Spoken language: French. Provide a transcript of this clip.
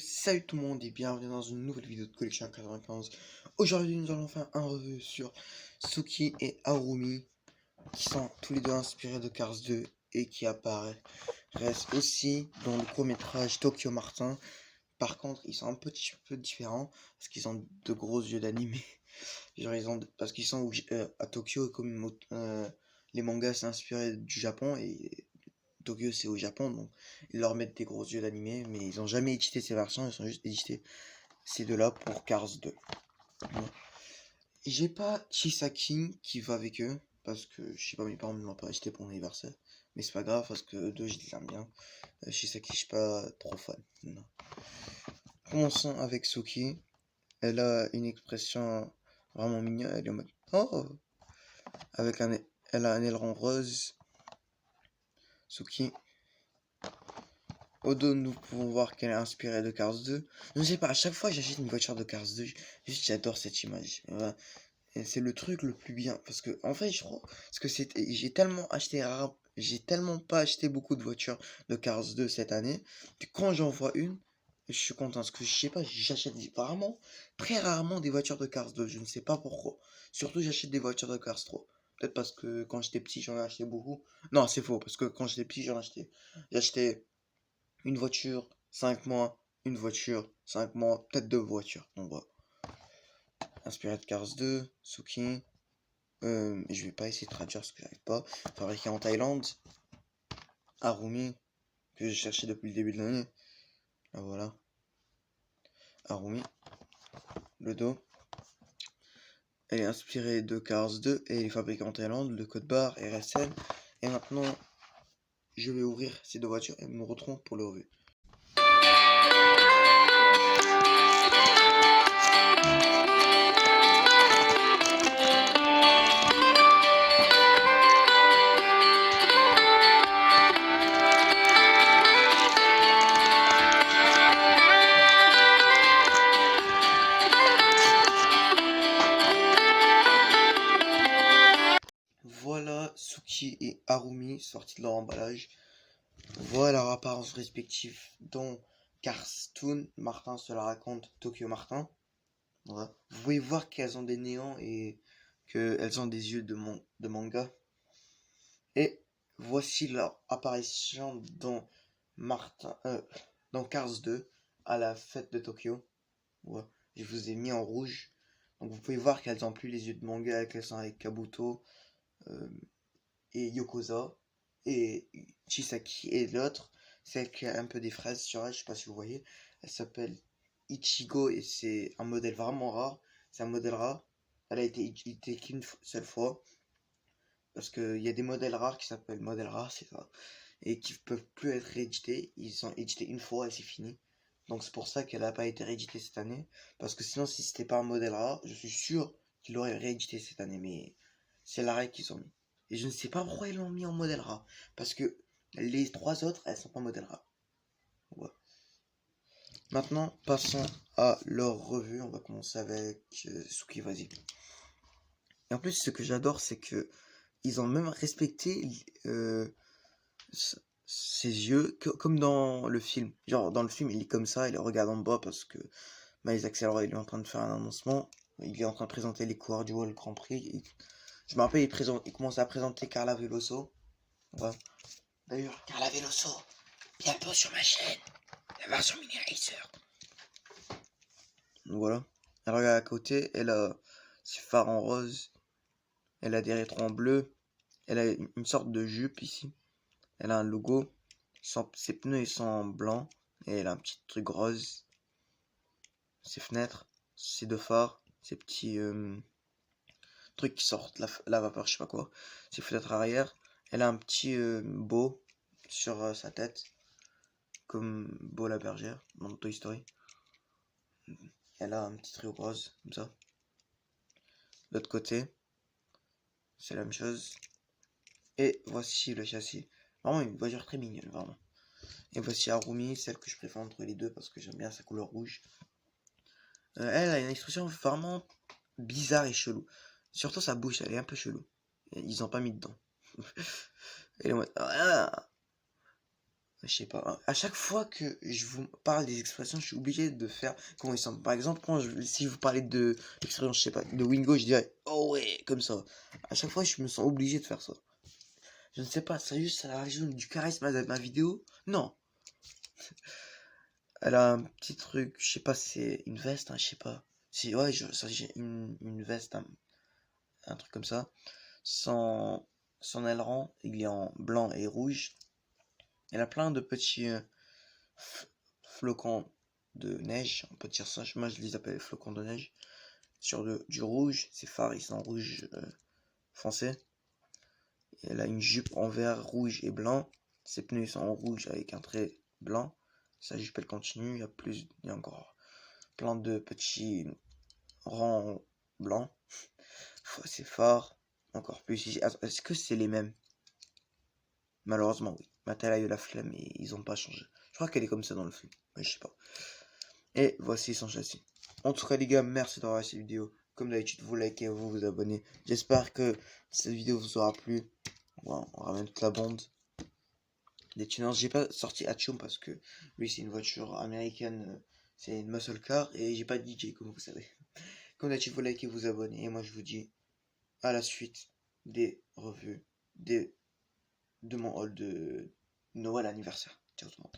Salut tout le monde et bienvenue dans une nouvelle vidéo de collection 95. Aujourd'hui nous allons faire un review sur Suki et Harumi qui sont tous les deux inspirés de Cars 2 et qui apparaissent aussi dans le court-métrage Tokyo Martin. Par contre ils sont un petit peu différents parce qu'ils ont de gros yeux d'animé. Parce qu'ils sont à Tokyo, comme les mangas c'est inspiré du Japon et Tokyo c'est au Japon, donc ils leur mettent des gros yeux d'animé, mais ils ont jamais édité ces versions, ils ont juste édité ces deux-là pour Cars 2. Voilà. J'ai pas Chisaki qui va avec eux, parce que je sais pas, mes parents ne l'ont pas acheté pour mon anniversaire, mais c'est pas grave parce que eux deux je les aime bien. Chisaki je suis pas trop fan. Non. Commençons avec Suki. Elle a une expression vraiment mignonne, elle est en mode oh, avec elle a un aileron rose. Suki. Au dos, nous pouvons voir qu'elle est inspirée de Cars 2. Je ne sais pas, à chaque fois que j'achète une voiture de Cars 2, juste j'adore cette image. Voilà. Et c'est le truc le plus bien. Parce que, en fait, je crois, parce que j'ai tellement pas acheté beaucoup de voitures de Cars 2 cette année, que quand j'en vois une, je suis content. Parce que je sais pas, j'achète vraiment, très rarement des voitures de Cars 2. Je ne sais pas pourquoi. Surtout, j'achète des voitures de Cars 3. Peut-être parce que quand j'étais petit, j'en ai acheté beaucoup. Non, c'est faux, parce que quand j'étais petit, J'ai acheté une voiture, 5 mois, une voiture, 5 mois, peut-être deux voitures. Donc voilà. Inspiré de Cars 2, Suki. Je vais pas essayer de traduire parce que j'arrive pas. Fabriqué en Thaïlande. Harumi, que j'ai cherché depuis le début de l'année. Ah, voilà. Harumi. Le dos. Elle est inspirée de Cars 2 et elle est fabriquée en Thaïlande. Le code barre RSN. Et maintenant, je vais ouvrir ces deux voitures et nous retrouvons pour le revue. Voilà Suki et Harumi sortis de leur emballage. Voilà leur apparence respective dans Cartoon. Martin se la raconte, Tokyo Martin. Voilà. Vous pouvez voir qu'elles ont des néons et qu'elles ont des yeux de manga. Et voici leur apparition dans Cars 2 à la fête de Tokyo. Voilà. Je vous ai mis en rouge. Donc vous pouvez voir qu'elles n'ont plus les yeux de manga, qu'elles sont avec Kabuto et Yokoza et Chisaki. Et l'autre, celle qui a un peu des fraises sur elle, je sais pas si vous voyez, elle s'appelle Ichigo et c'est un modèle vraiment rare. C'est un modèle rare. Elle a été éditée qu'une seule fois. Parce qu'il y a des modèles rares qui s'appellent modèles rares, c'est ça. Et qui peuvent plus être réédités. Ils sont édités une fois et c'est fini. Donc c'est pour ça qu'elle n'a pas été rééditée cette année. Parce que sinon, si c'était pas un modèle rare, je suis sûr qu'ils l'auraient réédité cette année. Mais c'est l'arrêt qu'ils ont mis. Et je ne sais pas pourquoi ils l'ont mis en modèle rare. Parce que les trois autres, elles sont pas modèle rare. Ouais. Maintenant, passons à leur revue. On va commencer avec Suki, vas-y. Et en plus, ce que j'adore, c'est que ils ont même respecté ses yeux, comme dans le film. Genre, dans le film, il est comme ça, il regarde en bas parce que Miles Axelrod, il est en train de faire un annoncement. Il est en train de présenter les coureurs du World Grand Prix. Je me rappelle, il commence à présenter Carla Veloso. Ouais. D'ailleurs, Carla Veloso, bientôt sur ma chaîne, la version mini racer. Voilà. Elle regarde à côté, elle a ses phares en rose. Elle a des rétros en bleu. Elle a une sorte de jupe ici. Elle a un logo. Ses pneus ils sont en blanc. Et elle a un petit truc rose. Ses fenêtres. Ses deux phares. Ses petits trucs qui sortent la vapeur, je sais pas quoi. Ses fenêtres arrière. Elle a un petit beau sur sa tête. Comme Beau la bergère dans Toy Story. Elle a un petit trio rose. Comme ça. De l'autre côté. C'est la même chose. Et voici le châssis. Vraiment une voiture très mignonne, vraiment. Et voici Harumi, celle que je préfère entre les deux parce que j'aime bien sa couleur rouge. Elle a une expression vraiment bizarre et chelou. Surtout sa bouche, elle est un peu chelou. Ils ont pas mis dedans. Elle est en mode, ah, Je sais pas, hein. À chaque fois que je vous parle des expressions, je suis obligé de faire comment ils sont. Par exemple, si je vous parlais de l'expression, je sais pas, de Wingo, je dirais oh ouais, comme ça. À chaque fois, je me sens obligé de faire ça. Je ne sais pas, sérieux, ça rajoute du charisme à ma vidéo? Non. Elle a un petit truc, je sais pas, c'est une veste, hein, je sais pas. Si, ouais, ça, j'ai une veste, un truc comme ça. Son aileron, il est en blanc et rouge. Elle a plein de petits flocons de neige, on peut dire ça. Moi, je les appelle flocons de neige. Sur du rouge, ses phares, ils sont rouge foncé. Elle a une jupe en vert, rouge et blanc. Ses pneus sont en rouge avec un trait blanc. Sa jupe, elle continue. Il y a encore plein de petits rangs blancs. C'est fort. Encore plus. Est-ce que c'est les mêmes? Malheureusement, oui. Mattel a eu la flemme et ils ont pas changé. Je crois qu'elle est comme ça dans le film. Mais je sais pas. Et voici son châssis. En tout cas, les gars, merci d'avoir regardé cette vidéo. Comme d'habitude, vous likez, vous abonnez. J'espère que cette vidéo vous aura plu. Bon, on ramène toute la bande. Des tuners. J'ai pas sorti Hatchum parce que lui, c'est une voiture américaine. C'est une muscle car. Et j'ai pas de DJ, comme vous savez. Comme d'habitude, vous likez, vous abonnez. Et moi, je vous dis à la suite des revues de mon haul de Noël anniversaire. Ciao tout le monde.